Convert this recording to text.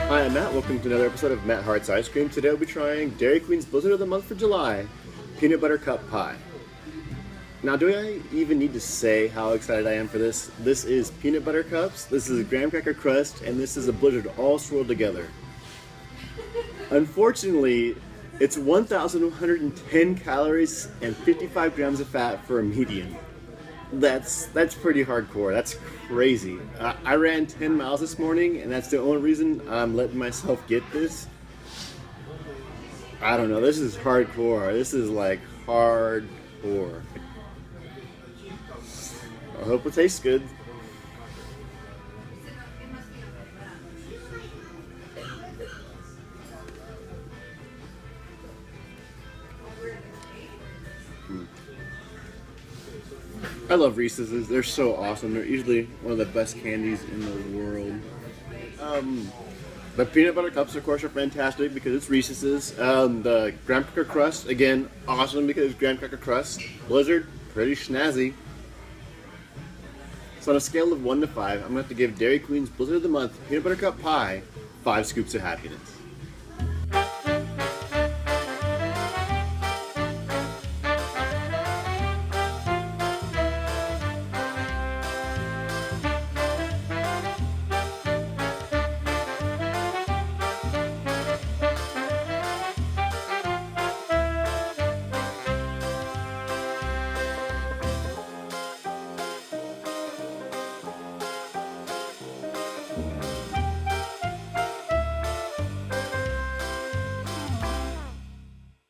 Hi, I'm Matt. Welcome to another episode of Matt Hart's Ice Cream. Today we'll be trying Dairy Queen's Blizzard of the Month for July, Peanut Butter Cup Pie. Now, do I even need to say how excited I am for this? This is peanut butter cups, this is a graham cracker crust, and this is a blizzard all swirled together. Unfortunately, it's 1,110 calories and 55 grams of fat for a medium. That's pretty hardcore. That's crazy. I ran 10 miles this morning, and that's the only reason I'm letting myself get this. I don't know. This is hardcore. This is like hardcore. I hope it tastes good. I love Reese's. They're so awesome. They're usually one of the best candies in the world. The peanut butter cups, of course, are fantastic because it's Reese's. The graham cracker crust, again, awesome because it's graham cracker crust. Blizzard, pretty snazzy. So on a scale of 1 to 5, I'm going to have to give Dairy Queen's Blizzard of the Month Peanut Butter Cup Pie 5 scoops of happiness.